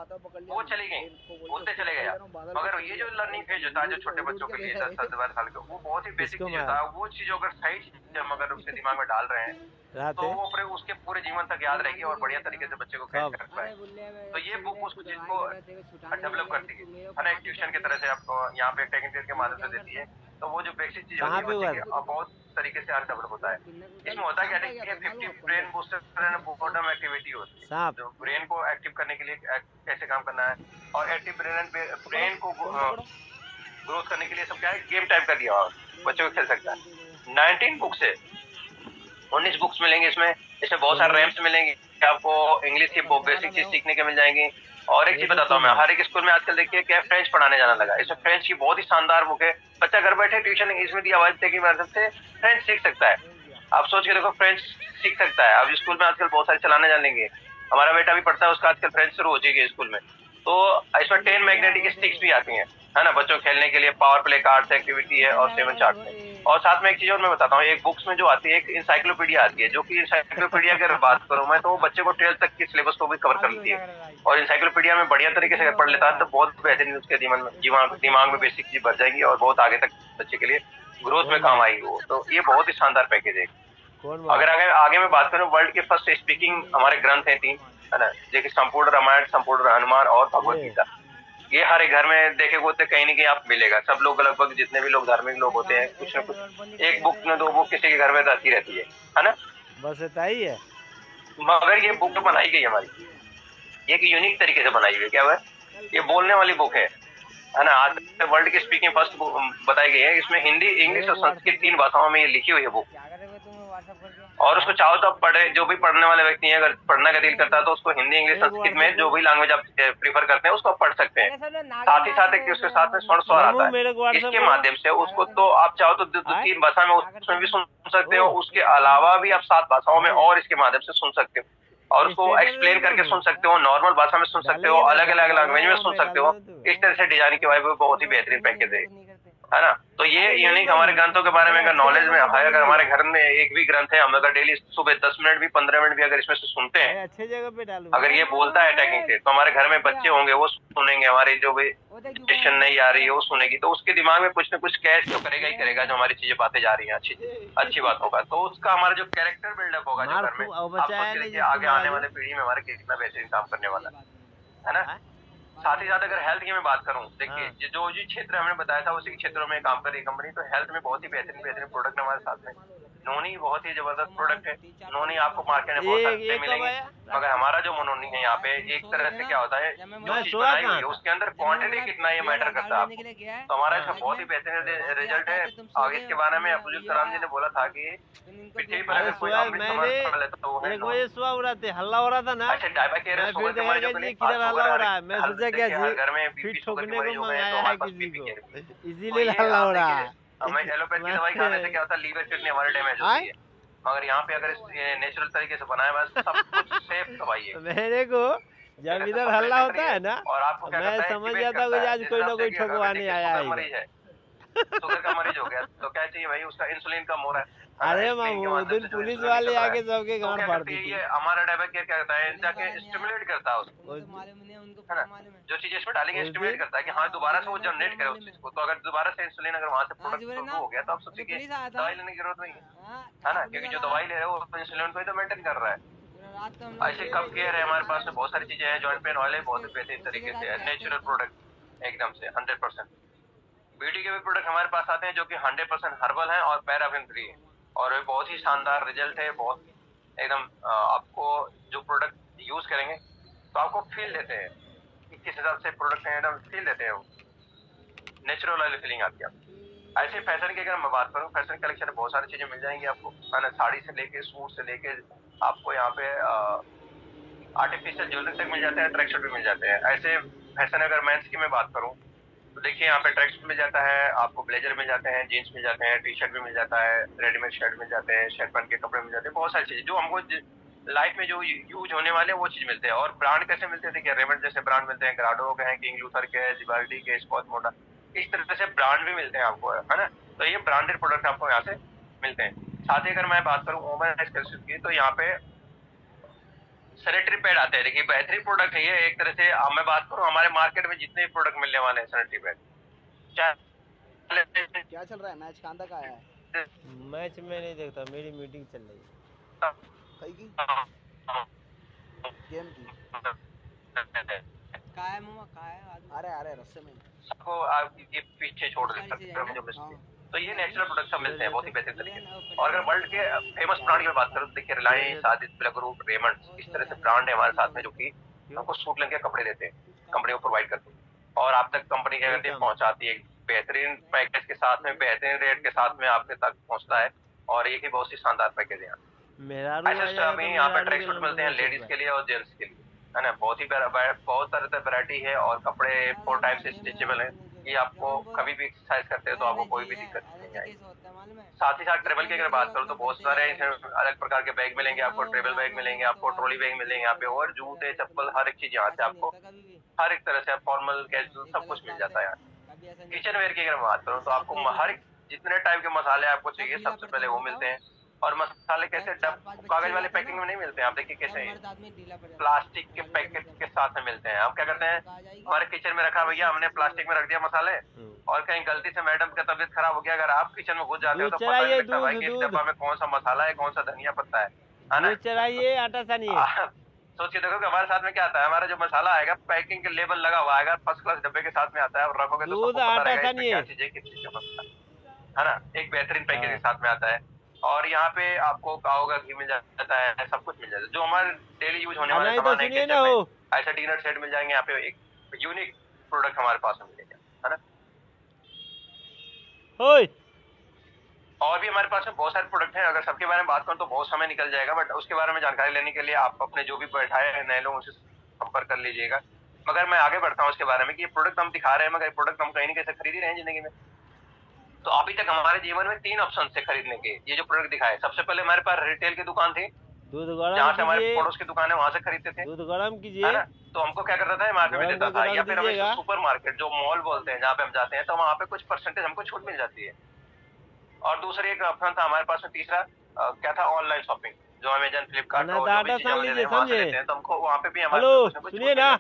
वो चली गई, बोलते चले गए। मगर ये जो लर्निंग फेज होता है जो छोटे बच्चों के लिए 10 साल 12 साल का, वो बहुत ही बेसिक चीज होता है। वो चीज अगर सही चीज हम अगर उसके दिमाग में डाल रहे हैं तो वो पूरे उसके पूरे जीवन तक याद रहेगी और बढ़िया तरीके से बच्चे को कैच कर पाए। तो ये बुक उस चीज को डेवलप करती है ना, एक ट्यूशन की तरह से आपको यहाँ पे टेक्निकल के माध्यम से देती है। तो वो जो बेसिक चीज होती है बच्चे की बहुत तरीके से अनडेवलप होता है। इसमें होता क्या है कि 50 brain booster and boredom activity होती है जो ब्रेन को एक्टिव करने के लिए कैसे काम करना है, और एक्टिव ब्रेन को ग्रोथ करने के लिए सब क्या है, गेम टाइप का दिया हुआ बच्चों को खेल सकता है। 19 बुक्स है, 19 बुक्स मिलेंगे इसमें बहुत सारे रैम्स मिलेंगे आपको, इंग्लिश की बेसिक चीज सीखने के मिल जाएंगी। और एक चीज बताता हूँ मैं, हर एक स्कूल में आजकल देखिए क्या फ्रेंच पढ़ाने जाना लगा, इसमें फ्रेंच की बहुत ही शानदार बुक है। बच्चा घर बैठे ट्यूशन इंग्लिश में दिया आवाज की मदद से फ्रेंच सीख सकता है। आप सोच के देखो, फ्रेंच सीख सकता है। अब स्कूल में आजकल बहुत सारे चलाने जानेंगे, हमारा बेटा भी पढ़ता है, उसका आजकल फ्रेंच शुरू हो जाएगी स्कूल में। तो इसमें 10 मैग्नेटिक स्टिक्स भी आती हैं, है ना, बच्चों खेलने के लिए, पावर प्ले कार्ड्स एक्टिविटी है और 7 चार्ट है। और साथ में एक चीज और मैं बताता हूँ, एक बुक्स में जो आती है एक इंसाइक्लोपीडिया आती है, जो कि इंसाइक्लोपीडिया की अगर बात करूँ मैं तो बच्चे को 12th तक की सिलेबस को भी कवर कर लेती है। और इंसाइक्लोपीडिया में बढ़िया तरीके से अगर पढ़ लेता है तो बहुत बेहतरीन उसके दिमाग में बेसिक चीज भर जाएंगी और बहुत आगे तक बच्चे के लिए ग्रोथ में काम आएगी वो। तो ये बहुत ही शानदार पैकेज है। अगर आगे मैं बात करूँ, वर्ल्ड के फर्स्ट स्पीकिंग हमारे ग्रंथ है 3, है ना, जैसे संपूर्ण रामायण, संपूर्ण हनुमान और भगवत गीता। ये हर एक घर में देखेंगे तो कहीं ना कहीं आप मिलेगा। सब लोग लगभग जितने भी लोग धार्मिक लोग होते हैं, कुछ न कुछ एक बुक न 2 बुक किसी के घर में रहती है ना, बस इतना ही है। मगर ये बुक बनाई गई हमारी, ये एक यूनिक तरीके से बनाई गई। क्या है, ये बोलने वाली बुक है ना। आज वर्ल्ड की स्पीकिंग फर्स्ट बताई गई है। इसमें हिंदी, इंग्लिश और संस्कृत 3 भाषाओं में ये लिखी हुई है बुक। और उसको चाहो तो आप पढ़े, जो भी पढ़ने वाले व्यक्ति हैं, अगर पढ़ना का दिल करता है तो उसको हिंदी, इंग्लिश, संस्कृत में जो भी लैंग्वेज आप प्रीफर करते हैं उसको आप पढ़ सकते हैं। साथ ही साथ एक उसके साथ में स्वर्ण स्वर आता है, इसके माध्यम से उसको तो आप चाहो तो 3 भाषा में उसमें भी सुन सकते हो। उसके अलावा भी आप 7 भाषाओं में और इसके माध्यम से सुन सकते हो, और उसको एक्सप्लेन करके सुन सकते हो, नॉर्मल भाषा में सुन सकते हो, अलग अलग लैंग्वेज में सुन सकते हो। इस तरह से डिजाइन की वाइब बहुत ही बेहतरीन पैकेज है ना। तो ये यूनिक हमारे ग्रंथों के बारे में अगर नॉलेज में है, अगर हमारे घर में एक भी ग्रंथ है, हम अगर डेली सुबह 10 मिनट भी 15 मिनट भी अगर इसमें से सुनते हैं, अच्छे जगह पे डालूं, अगर ये बोलता है अटैकिंग से, तो हमारे घर में बच्चे होंगे वो सुनेंगे, हमारी जो भी स्टेशन नहीं आ रही है वो सुनेगी, तो उसके दिमाग में कुछ न कुछ कैच तो करेगा ही करेगा जो हमारी चीजें बातें जा रही हैं अच्छी बातों का। तो उसका हमारा जो कैरेक्टर बिल्डअप होगा जो घर में, आप सोच लीजिए आगे आने वाले पीढ़ी में हमारे कितना बेहतरीन काम करने वाला है ना। साथ ही साथ अगर हेल्थ की मैं बात करूं, देखिए जो क्षेत्र हमने बताया था उसी क्षेत्रों में काम कर रही कंपनी, तो हेल्थ में बहुत ही बेहतरीन प्रोडक्ट हमारे साथ में। नोनी बहुत ही जबरदस्त प्रोडक्ट है। नोनी आपको मार्केट में बहुत सारे मिलेंगे, मगर हमारा जो मोनोनी है यहाँ पे एक तरह से क्या होता है, जो चीज बनाई हुई है उसके अंदर क्वांटिटी कितना ये मैटर करता है आपको। तो हमारा इसका बहुत ही बेहतरीन रिजल्ट है। आगे इसके बारे में अब्दुल कलाम जी ने बोला था कि पृथ्वी पर अगर कोई हल्ला हो रहा था ना, अच्छा डायबिटीज शुगर के मरीजों के लिए हल्ला हो रहा है, मैं सोचा क्या घर में फिर शुगर के ठोकने मरीज को हो गए तो मंगाया है हमारे पास किसी बीपी को, के इसीलिए हल्ला हो रहा है। हमें एलोपैथी की दवाई खाने से क्या होता है, लीवर किडनी हमारे डैमेज होती है, मगर यहाँ पे अगर नेचुरल तरीके से बनाया हुआ सब कुछ सेफ दवाई है। मेरे को जब इधर हल्ला होता है ना, और आपको क्या मैं समझ जाता हूँ कि आज कोई ना कोई ठोकवाने आया है। शुगर का मरीज हो गया तो क्या चाहिए भाई, उसका इंसुलिन कम हो रहा है। अरे मामू उस दिन पुलिस वाले आके सबके गांड फाड़ दी थी। ये हमारा डायबिटीज क्या करता है, जाके स्टिमुलेट करता है उसको, है ना, जो चीज इसमें डालेंगे स्टिमुलेट करता है कि हाँ दोबारा से वो जनरेट करे उस चीज को। तो अगर दोबारा से इंसुलिन अगर वहां से प्रोडक्ट हो गया तो आप सोचिए कि दवाई लेने की जरूरत नहीं है ना, क्योंकि जो दवाई ले रहे हो वो इंसुलिन को ही तो मेंटेन कर रहा है। ऐसे कप केयर है हमारे पास में, बहुत सारी चीजें हैं। जॉइंट पेन ऑयल है, बहुत ही बेहतरीन तरीके से नेचुरल प्रोडक्ट एकदम से 100%। ब्यूटी के भी प्रोडक्ट हमारे पास आते हैं जो कि 100% हर्बल है और पैराफिन फ्री है, और बहुत ही शानदार रिजल्ट है। बहुत एकदम आपको जो प्रोडक्ट यूज करेंगे तो आपको फील देते हैं कि किस हिसाब से प्रोडक्ट है, एकदम फील देते हैं वो नेचुरल वाली फीलिंग आती है। ऐसे फैशन की अगर मैं बात करूँ, फैशन कलेक्शन में बहुत सारी चीजें मिल जाएंगी आपको, है ना, साड़ी से लेके सूट से लेके आपको यहाँ पे आर्टिफिशियल ज्वेलरी तक मिल जाता है, ट्रैक सूट भी मिल जाते हैं। ऐसे फैशन अगर मेंस की मैं बात करूँ तो देखिए यहाँ पे ट्रैक सूट मिल जाता है आपको, ब्लेजर मिल जाते हैं, जीन्स मिल जाते हैं, टी शर्ट भी मिल जाता है, रेडीमेड शर्ट मिल जाते हैं, शर्ट पैंट के कपड़े मिल जाते हैं, बहुत सारी चीजें जो हमको लाइफ में जो यूज होने वाले हैं वो चीज मिलते हैं। और ब्रांड कैसे मिलते हैं, देखिए रेमंड जैसे ब्रांड मिलते हैं, ग्राडो के हैं, किंग लूथर के, जिबाल्डी के, स्कॉच मोडा, इस तरह से ब्रांड भी मिलते हैं आपको, है ना। तो ये ब्रांडेड प्रोडक्ट आपको यहाँ से मिलते हैं। साथ ही अगर मैं बात करूँ वोमेन की, तो यहाँ पे सैनिटरी पैड आते हैं। देखिए बेहतरीन प्रोडक्ट है ये एक तरह से। मैं बात करूँ हमारे मार्केट में जितने भी प्रोडक्ट मिलने वाले हैं सैनिटरी पैड, क्या चल रहा है, मैच कांदा का आया है? मैच में नहीं देखता, मेरी मीटिंग चल रही है कहीं की गेम की का है मामा, का है अरे रस्से में सबको आप ये पीछे छोड़ दे सकते हैं जो तो ये नेचुरल प्रोडक्ट सब मिलते हैं बहुत ही बेहतरीन तरीके से। और अगर वर्ल्ड के फेमस ब्रांड की बात करूँ तो देखिए रिलायंस, आदित्य बिरला ग्रुप, रेमंड, इस तरह से ब्रांड है हमारे साथ में जो कि हमको सूट लेके कपड़े देते हैं, कंपनी को प्रोवाइड करते हैं और आप तक कंपनी क्या करती है पहुंचाती है बेहतरीन पैकेज के साथ में, बेहतरीन रेट के साथ में आपके तक पहुंचता है और ये बहुत ही शानदार पैकेज है। ऐसे अभी यहाँ पे ट्रैक सूट मिलते हैं लेडीज के लिए और जेंट्स के लिए, है ना। बहुत तरह वैरायटी है और कपड़े 4 टाइप से स्ट्रेचेबल है, ये आपको कभी भी एक्सरसाइज करते हो तो आपको कोई भी दिक्कत नहीं आएगी। साथ ही साथ ट्रेवल की अगर बात करूँ तो बहुत सारे अलग प्रकार के बैग मिलेंगे आपको, ट्रेवल बैग मिलेंगे आपको, ट्रॉली बैग मिलेंगे यहाँ पे और जूते चप्पल हर एक चीज यहाँ से आपको हर एक तरह से फॉर्मल कैजुअल सब कुछ मिल जाता है यहाँ। किचन वेयर की अगर बात करूँ तो आपको हर एक जितने टाइप के मसाले आपको चाहिए सबसे पहले वो मिलते हैं। और मसाले कैसे कागज वाले पैकिंग में नहीं मिलते हैं, आप देखिए कैसे प्लास्टिक के पैकेट के साथ में मिलते हैं। हम क्या करते हैं हमारे किचन में रखा भैया हमने प्लास्टिक में रख दिया मसाले और कहीं गलती से मैडम का तबीयत खराब हो गया, अगर आप किचन में घुस जाते हो तो पता नहीं लगता भाई कि इस डब्बा में कौन सा मसाला है, कौन सा धनिया पत्ता है ना। चलाइए आटा सानिए। सोच के देखो कि हमारे साथ में क्या आता है, हमारा जो मसाला आएगा पैकिंग के लेबल लगा हुआ आएगा, फर्स्ट क्लास डब्बे के साथ में आता है और रखोगे तो सबको पता रहेगा इसमें क्या चीज है किस चीज का मसाला है ना। एक बेहतरीन पैकेज के साथ में आता है और यहाँ पे आपको गाँव का घी मिल जाता है, सब कुछ मिल जाता है जो हमारे डेली यूज होने वाले सामान है। ऐसा डिनर सेट मिल जाएंगे यहाँ पे, एक यूनिक प्रोडक्ट हमारे पास में मिलेगा, है ना। और भी हमारे पास में बहुत सारे प्रोडक्ट हैं, अगर सबके बारे में बात करूं तो बहुत समय निकल जाएगा, बट उसके बारे में जानकारी लेने के लिए आप अपने जो भी बैठाए हैं नए लोग उनसे संपर्क कर लीजिएगा। मगर मैं आगे बढ़ता हूँ उसके बारे में कि ये प्रोडक्ट हम दिखा रहे हैं मगर प्रोडक्ट हम कहीं ना कहीं से खरीद ही रहे हैं जिंदगी में। तो अभी तक हमारे जीवन में 3 ऑप्शन थे खरीदने के, ये जो प्रोडक्ट दिखाए। सबसे पहले हमारे पास रिटेल की दुकान थी जहाँ से हमारे पड़ोस की दुकान है वहां से खरीदते थे, दूध गरम कीजिए, है ना। तो हमको क्या करता था मार्केट में देता था या फिर हमें सुपर मार्केट जो मॉल बोलते हैं जहाँ पे हम जाते हैं तो वहाँ पे कुछ परसेंटेज हमको छूट मिल जाती है। और दूसरी एक ऑप्शन था हमारे पास में तीसरा क्या था ऑनलाइन शॉपिंग जो अमेजन फ्लिपकार्ट और वहाँ से लेते हैं तो हमको वहाँ पे भी हमारे सुनिए ना।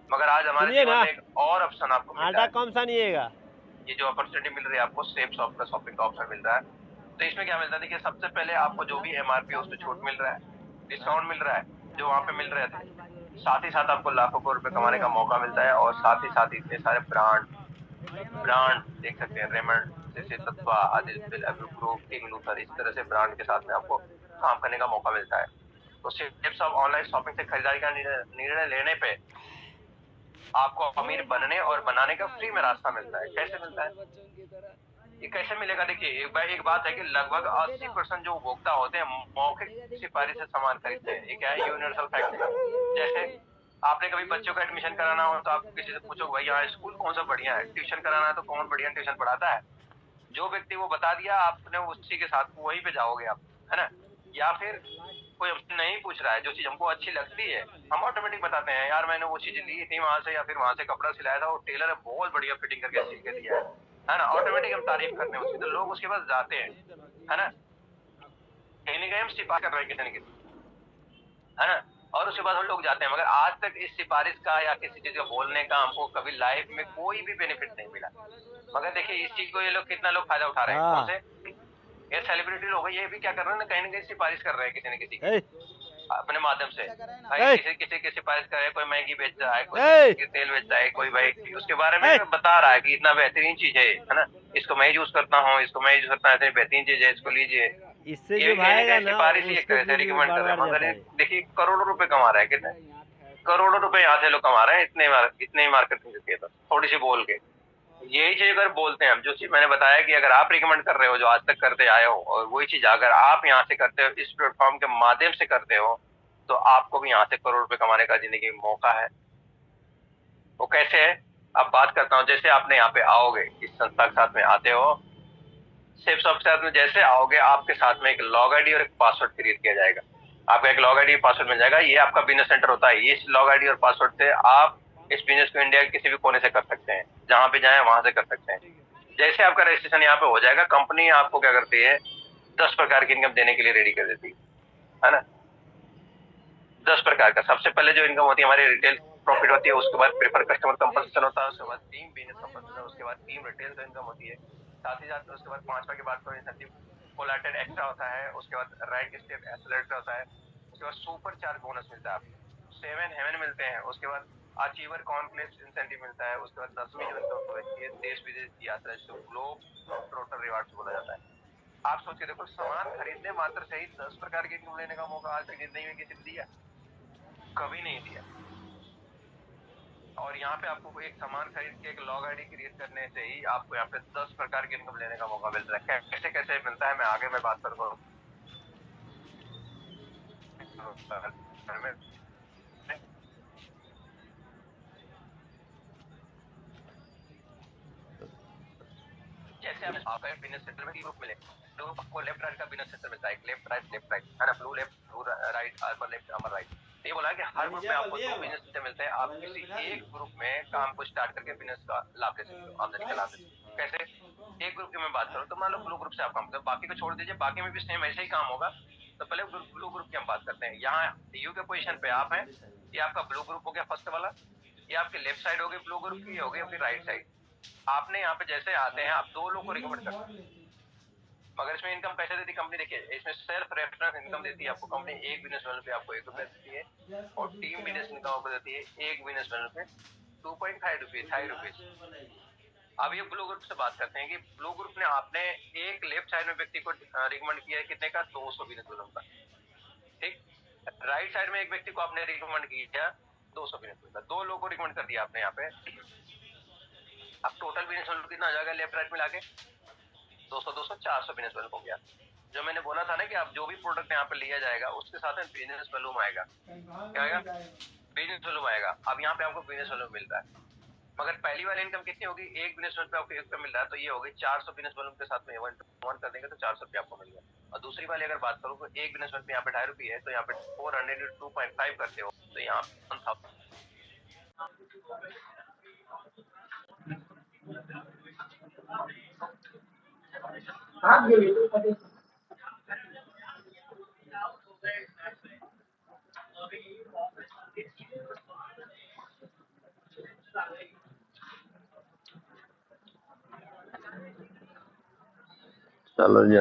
मगर आज हमारे जीवन में एक और ऑप्शन आपको मिलता है, कम सानिएगा। ये जो अपॉर्चुनिटी मिल रही है आपको सेफ शॉप का शॉपिंग का ऑप्शन मिल रहा है। तो इसमें क्या मिलता है देखिए सबसे पहले आपको जो भी एमआरपी है उस पर छूट मिल रहा है, डिस्काउंट मिल रहा है जो वहाँ पे मिल रहे थे, साथ ही साथ आपको लाखों रुपए कमाने का मौका मिलता है और साथ ही साथ इतने सारे ब्रांड देख सकते हैं रेमंड जैसे तत्वा, Aditya Birla group, King Luther, इस तरह से ब्रांड के साथ में आपको काम करने का मौका मिलता है। तो सिर्फ ऑनलाइन शॉपिंग से खरीदारी का निर्णय लेने पे आपको अमीर बनने और बनाने का फ्री में रास्ता मिलता है। कैसे मिलता है ये कैसे मिलेगा देखिए एक बात है कि लगभग 80% जो उपभोक्ता होते हैं मौखिक सिफारिश से सामान खरीदते हैं। ये क्या है यूनिवर्सल फैक्ट है। जैसे आपने कभी बच्चों का एडमिशन कराना हो तो आप किसी से पूछो भाई यहाँ स्कूल कौन सा बढ़िया है, ट्यूशन कराना है तो कौन बढ़िया ट्यूशन पढ़ाता है, जो व्यक्ति वो बता दिया आपने उसी के साथ वहीं पे जाओगे आप, है ना। या फिर कोई हमसे नहीं पूछ रहा है, जो चीज हमको अच्छी लगती है हम ऑटोमेटिक बताते हैं यार मैंने वो चीज ली थी वहां से या फिर वहां से कपड़ा सिलाया था वो टेलर है बहुत बढ़िया फिटिंग करके सिल के दिया है ना। ऑटोमेटिक हम तारीफ करते हैं उसकी तो लोग उसके पास जाते हैं, है ना। कहीं ना कहीं हम सिफारिश कर रहे हैं किसी न किसी, है ना। और उसके बाद हम लोग जाते हैं मगर आज तक इस सिफारिश का या किसी चीज का बोलने का हमको कभी लाइफ में कोई भी बेनिफिट नहीं मिला। मगर देखिए इस चीज को ये लोग कितना लोग फायदा उठा रहे हैं, कौन से ये सेलिब्रिटी लोग ये भी क्या कर रहे हैं कहीं ना कहीं सिफारिश कर रहे हैं किसी न किसी की अपने माध्यम से। भाई किसी की सिफारिश कर रहे हैं, कोई मैगी बेच रहा है, कोई तेल बेच रहा है, कोई भाई उसके बारे में बता रहा है कि इतना बेहतरीन चीज है ना, इसको मैं यूज करता हूँ, इसको मैं यूज करता हूँ, बेहतरीन चीज है, इसको लीजिए। इससे जो भाएगा ना सिफारिश ही एक तरह से रिकमेंड कर रहे हैं मगर देखिए करोड़ों रुपए कमा रहे हैं, कितने करोड़ों रुपए यहाँ से लोग कमा रहे हैं इतने मार्केटिंग करके थोड़ी सी बोल के। यही चीज अगर बोलते हैं हम जो चीज मैंने बताया कि अगर आप रिकमेंड कर रहे हो जो आज तक करते आए हो और वही चीज अगर आप यहाँ से करते हो इस प्लेटफॉर्म के माध्यम से करते हो तो आपको भी यहाँ से करोड़ रुपए कमाने का जिंदगी में मौका है। वो कैसे है अब बात करता हूँ। जैसे आपने यहाँ पे आओगे इस संस्था के साथ में आते हो सेफ शॉप के साथ में जैसे आओगे आपके साथ में एक लॉग आईडी और एक पासवर्ड क्रिएट किया जाएगा। आपका एक लॉग आईडी पासवर्ड मिल जाएगा, ये आपका बिजनेस सेंटर होता है। इस लॉग आईडी और पासवर्ड से आप इस बिजनेस को इंडिया के किसी भी कोने से कर सकते हैं, जहां पे जाएं वहां से कर सकते हैं। जैसे आपका रजिस्ट्रेशन यहाँ पे हो जाएगा कंपनी आपको क्या करती है 10 प्रकार की इनकम देने के लिए रेडी कर देती है ना। 10 प्रकार का सबसे पहले जो इनकम होती है हमारी रिटेल प्रॉफिट होती है, उसके बाद प्रेफर कस्टमर कंपल्सन होता है, उसके बाद टीम बिजनेस कंपल्सन, उसके बाद टीम रिटेल इनकम होती है। साथ ही साथ उसके बाद 5वां की बात करें इंसेंटिव कोलैटरल एक्स्ट्रा होता है, उसके बाद रैंक स्टेप एक्सेलरेटर होता है, उसके बाद सुपर चार्ज बोनस मिलता है, 7 हेवन मिलते हैं, उसके बाद अचीवर कॉन्क्लेव इंसेंटिव मिलता है, उसके बाद 10वीं जो इनकम होती है देश विदेश की यात्रा, जिसको ग्लोब ट्रोटर रिवार्ड बोला जाता है। आप सोचिए, देखो सामान खरीदने मात्र से ही 10 प्रकार के इनकम लेने का मौका आज तक जिंदगी में किसी ने दिया? कभी नहीं दिया। और यहाँ पे आपको एक सामान खरीद के एक लॉग आईडी क्रिएट करने से ही आपको यहाँ पे 10 प्रकार की इनकम लेने का मौका मिल रहा है। कैसे कैसे मिलता है मैं आगे में बात करूंगा। जैसे आपका बिजनेस सेटल में ग्रुप मिले, तो आपको लेफ्ट राइट का बिजनेस सेटल मिलता है, लेफ्ट राइट है ना, blue left blue right, upper left upper right. ये बोला है कि हर ग्रुप में आपको 2 बिजनेस सेटल मिलते हैं। आप किसी एक ग्रुप में काम को स्टार्ट करके बिजनेस का लाभ ले सकते हो, आमदनी का लाभ ले सकते हो। कैसे? एक ग्रुप की मैं बात करूँ तो मान लो ब्लू ग्रुप से आप काम करते हो, बाकी को छोड़ दीजिए, बाकी में भी सेम ऐसे ही काम होगा। तो पहले ब्लू ग्रुप की हम बात करते हैं। यहाँ यू के पोजीशन पे आप हैं, ये आपका ब्लू ग्रुप हो गया फर्स्ट वाला, ये आपके लेफ्ट साइड हो गई ब्लू ग्रुप की, हो गई आपकी राइट साइड। आपने यहाँ पे जैसे आते हैं आप 2 लोग को रिकमेंड करते हैं, मगर इसमें इनकम कैसे देती कंपनी? देखिए, इसमें सेल्फ रेफरेंस इनकम देती है आपको कंपनी। एक बिजनेस वाले पे आपको 1 रुपया देती है, और टीम बिजनेस इनकम आपको देती है एक बिजनेस वाले पे 2.5 रुपीज। अब ये ब्लू ग्रुप से बात करते हैं कि ब्लू ग्रुप ने आपने एक लेफ्ट साइड में व्यक्ति को रिकमेंड किया है कितने का? 200 बिजनेस वालों का। ठीक, राइट साइड में एक व्यक्ति को आपने रिकमेंड किया 200 बिजनेस का, 2 लोगों को रिकमेंड कर दिया आपने यहाँ पे। अब टोटल बिजनेस वालों कितना आ जाएगा लेफ्ट राइट मिला के? 200 200 400 बिजनेस वालों हो गया। जो मैंने बोला था ना कि आप जो भी प्रोडक्ट यहाँ पे लिया जाएगा उसके साथ में बिजनेस वॉल्यूम आएगा। क्या आएगा? बिजनेस वॉल्यूम आएगा। अब यहाँ पे आपको बिजनेस वॉल्यूम मिल रहा है, मगर पहली वाली इनकम कितनी होगी? एक बिजनेस वॉल्यूम पे आपको 1 रुपया मिल रहा है, तो ये होगी 400 बिजनेस वॉल्यूम के साथ में 1 कर देंगे तो 400 रुपया आपको मिल गया। और दूसरी वाली अगर बात करूँ तो एक बिजनेस वॉल्यूम यहाँ पे 2.5 रुपये है, तो यहाँ पे 400 2.5 करते हो तो यहाँ 1000। चलो जी।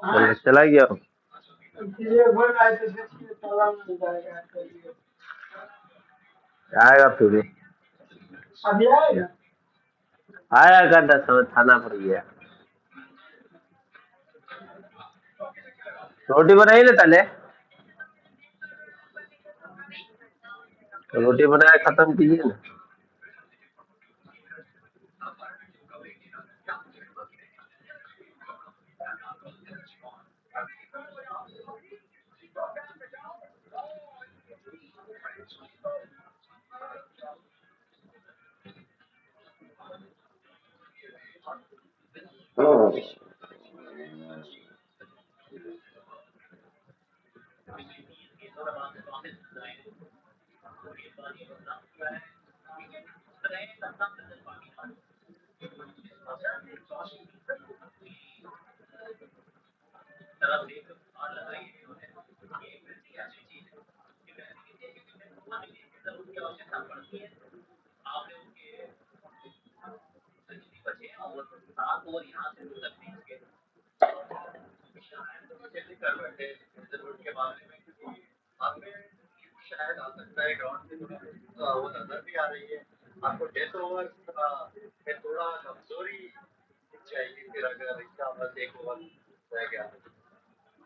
हाँ चला गया हूँ। आएगा फिर अभी आएगा। आया का 10 समय थाना पर गया। रोटी बनाई ना तले रोटी बनाया खत्म कीजिए ना।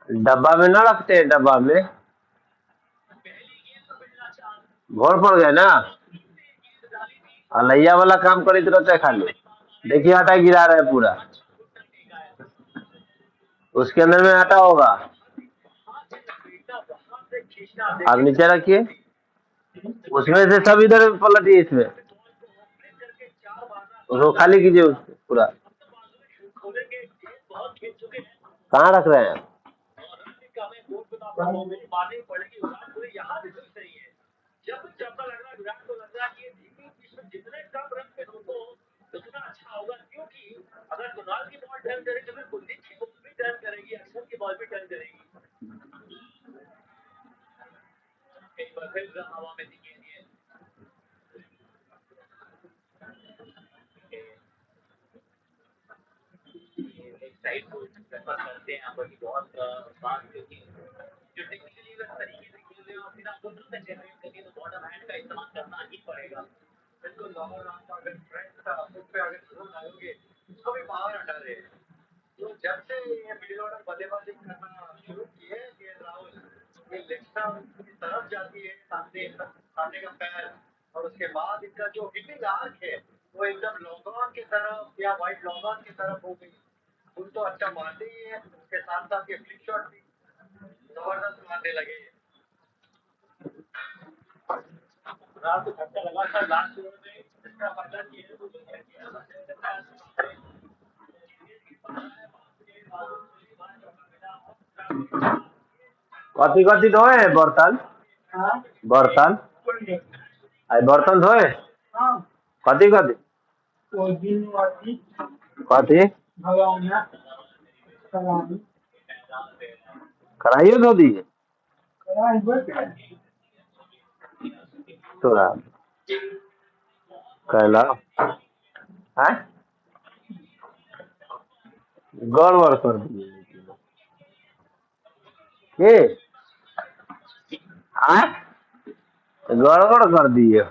डब्बा में ना रखते हैं, डब्बा में भोर पड़ गए ना। अलैया वाला काम करी तो रहते खाली। देखिए आटा गिरा रहा है पूरा, उसके अंदर में आटा होगा। आप नीचे रखिए, उसमें से सब इधर पलटिए, इसमें उसको खाली कीजिए उसको पूरा। कहाँ रख रहे हैं? कथी कथी धोए बर्तन बर्तन आई बर्तन धोए कथी कथी कथी कढ़ाइयो धो दिए तोरा कहला हैं गड़बड़ कर दिए के हैं गड़बड़ कर दिए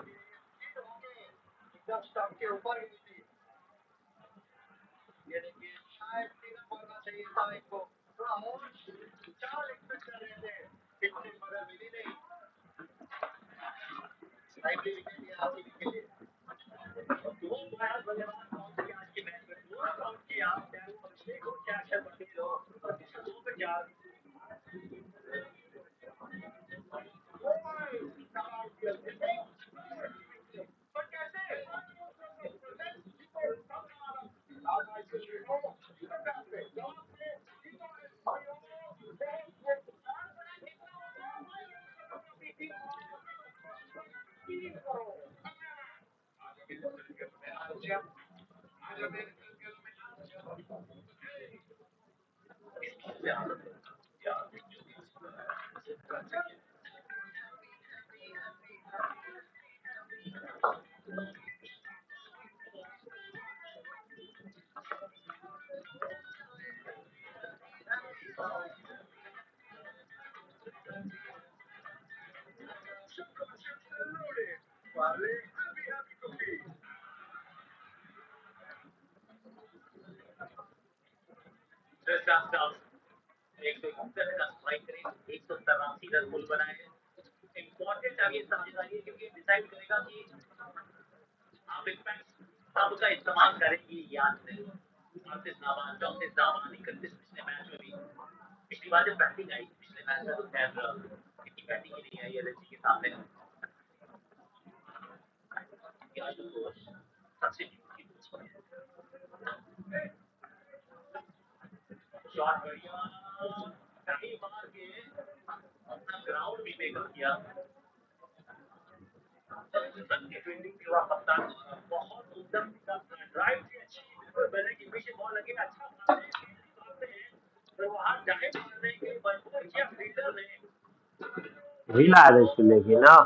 हिला दे छै लेकिन हाँ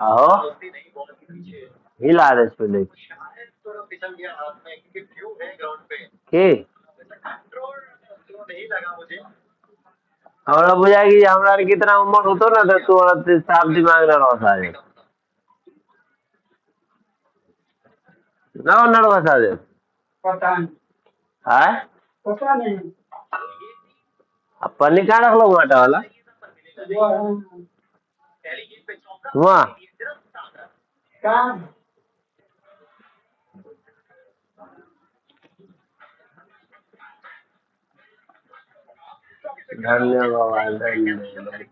आहो हिला दे छै लेकिन की हमरा बुझाय कि हमरा कितना उम्र होतो ना तो तू साफ दिमाग ना रह सारे ना नर्वस आ जाए हाँ पन्नी कहाँ रख लो आटा वाला वहाँ धन्यवाद धन्यवाद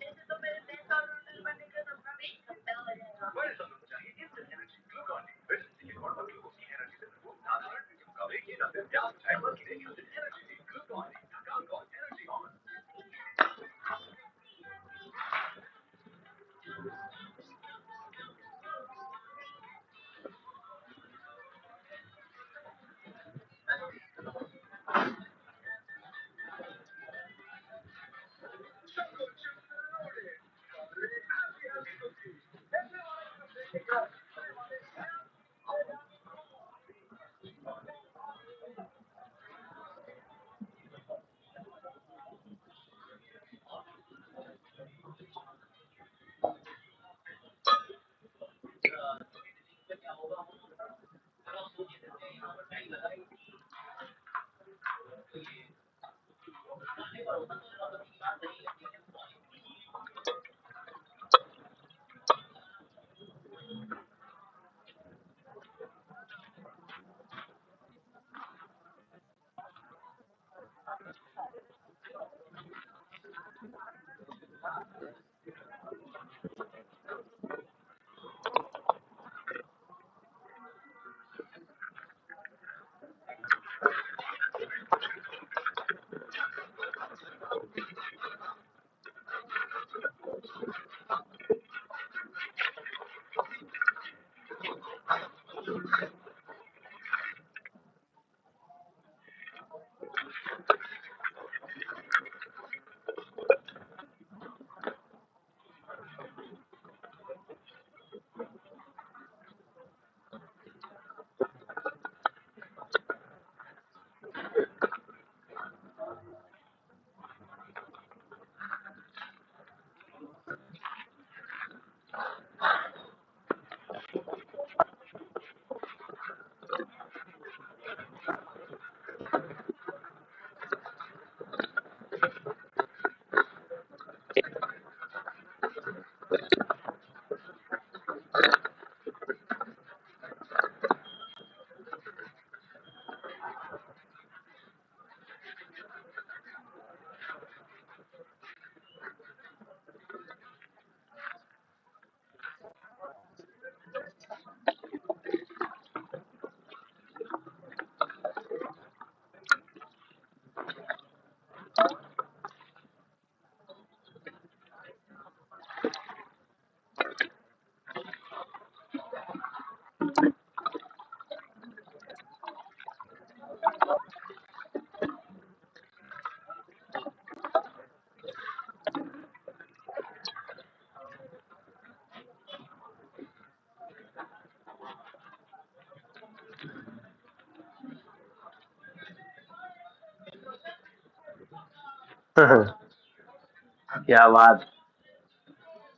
क्या बात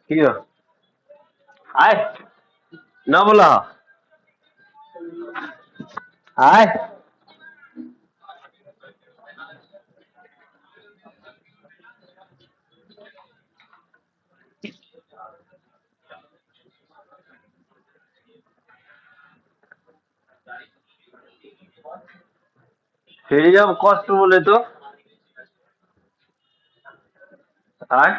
क्यों आए न बोला आए फिर जब कॉस्ट बोले तो आए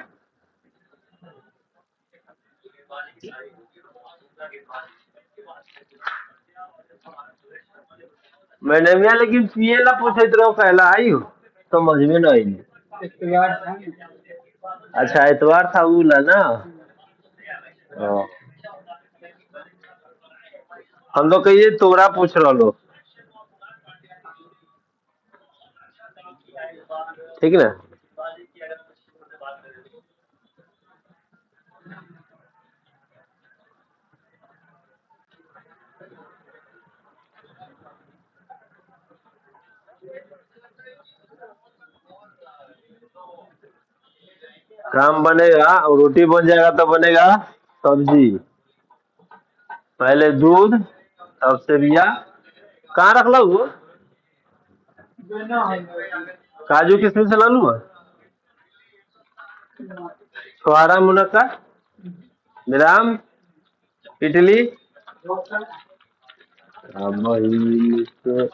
मैंने भी लेकिन पिए ला पूछे तो कहला आई हो समझ में नहीं आई अच्छा एतवार था उ ला ना हाँ। हम लोग कहिए तोरा पूछ रहा लो ठीक ना काम बनेगा और रोटी बन जाएगा तो बनेगा सब्जी पहले दूध तब सेविया कहाँ रख लो वो काजू किशमिश ला लूँ छोहारा मुनक्का ग्राम इडली अब वही से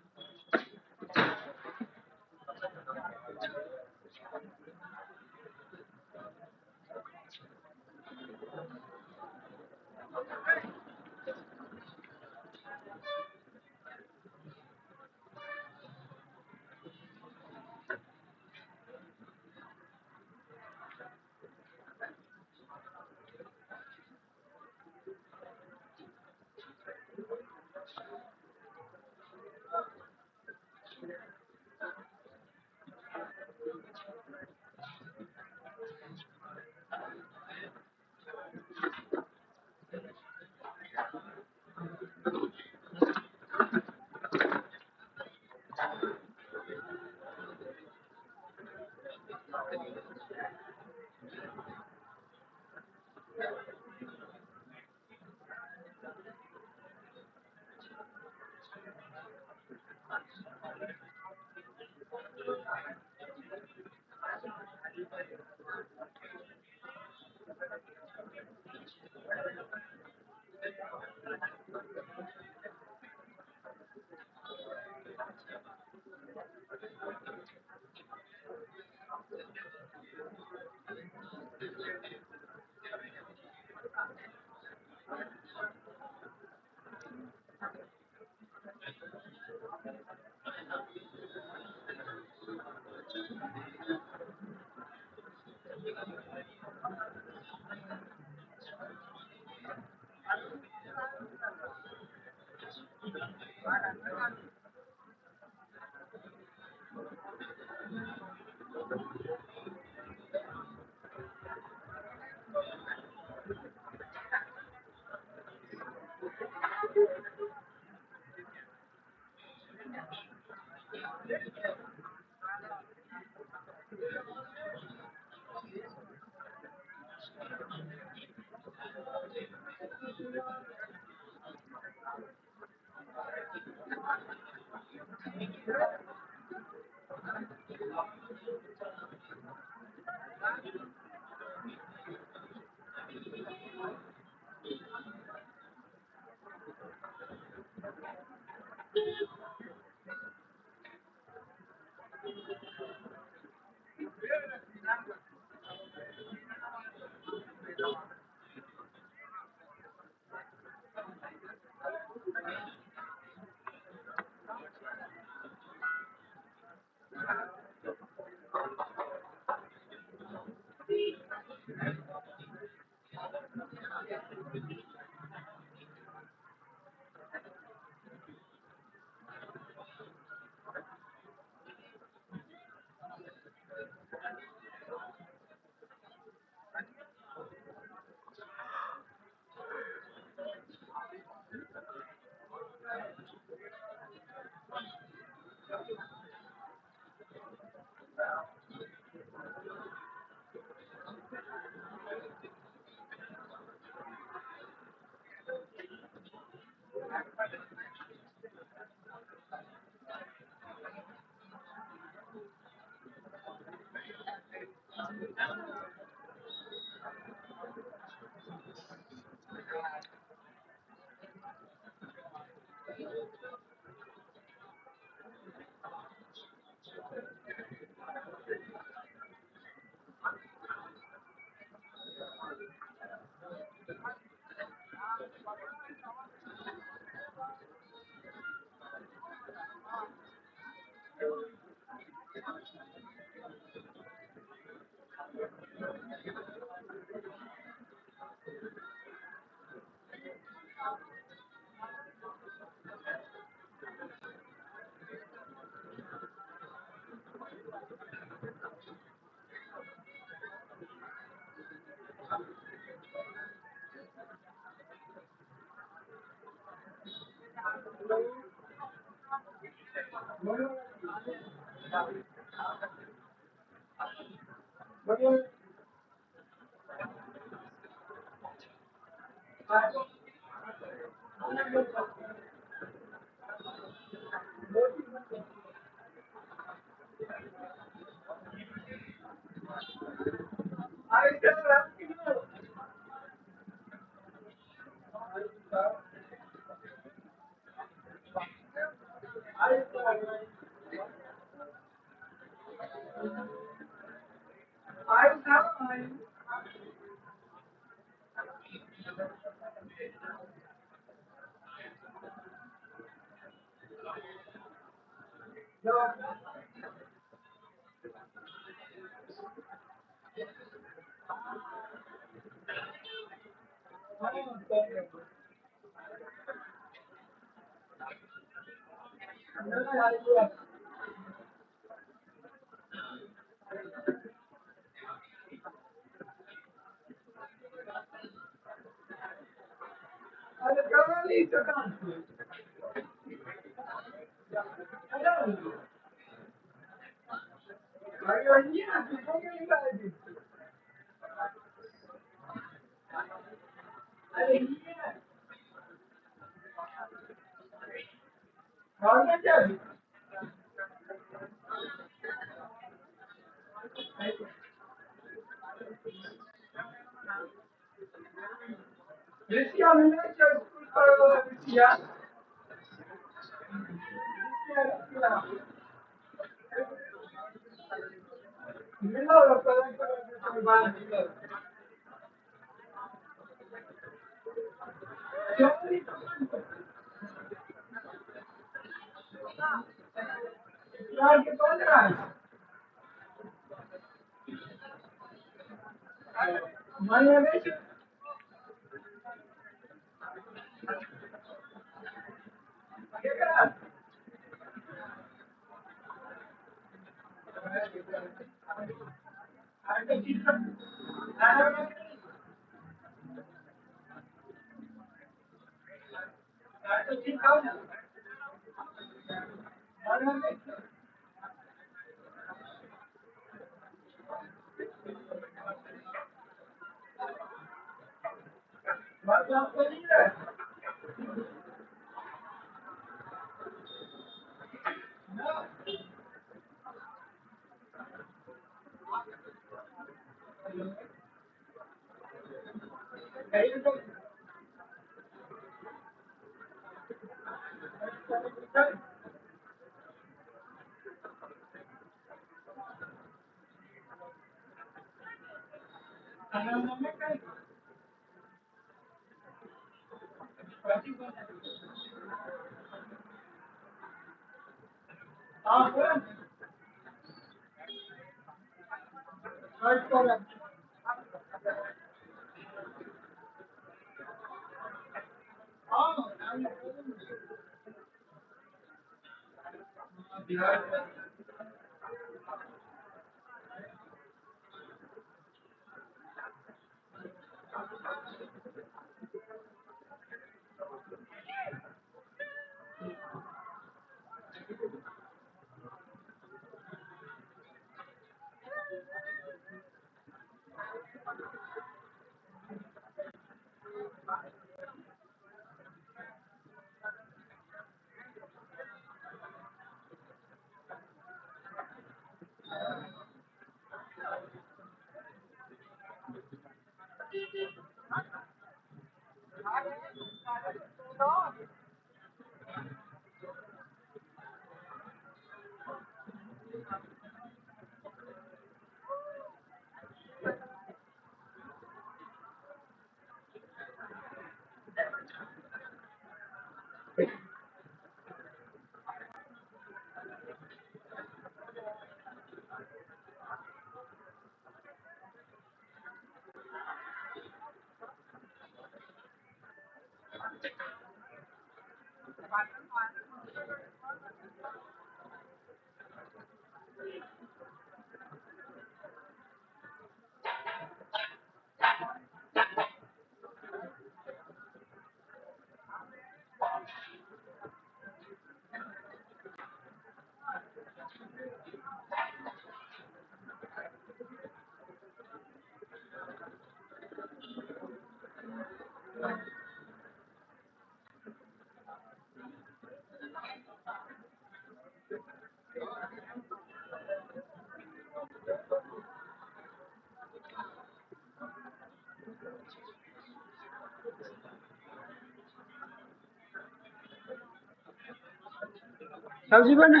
सब्जी बना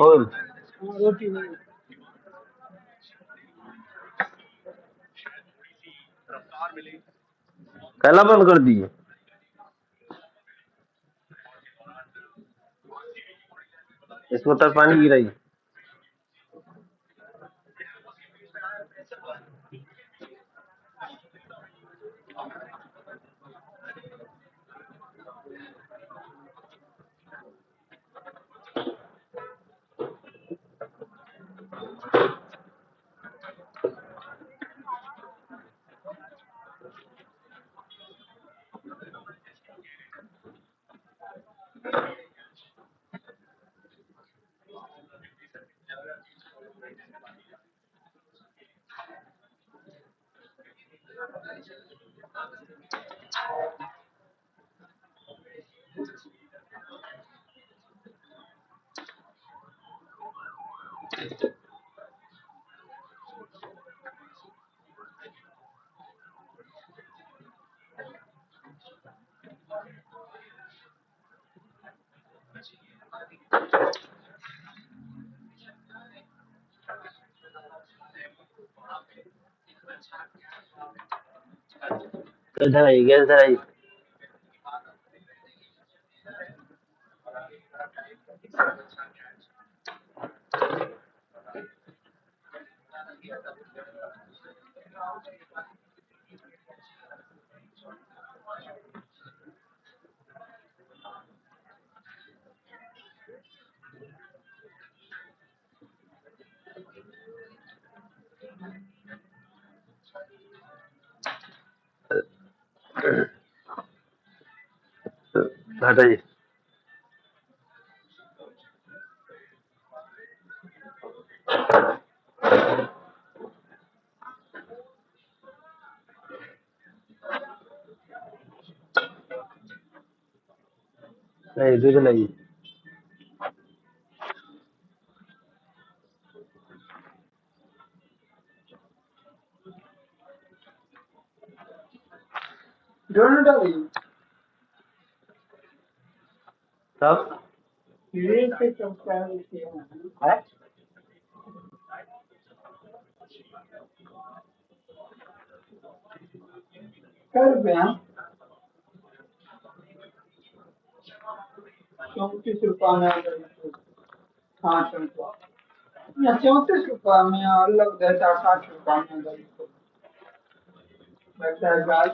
और रोटी नहीं। कैला बंद कर दिए। इसमें तो पानी गिराई। इधर आई, गैस इधर आई। हटाइए। नहीं दूध नहीं। दोनों डालिए। तब ये से चमका है। कर रुपया 34 रुपया में 60 रुपया या 34 रुपया में अलग देता 60 रुपया में लगता है गाय।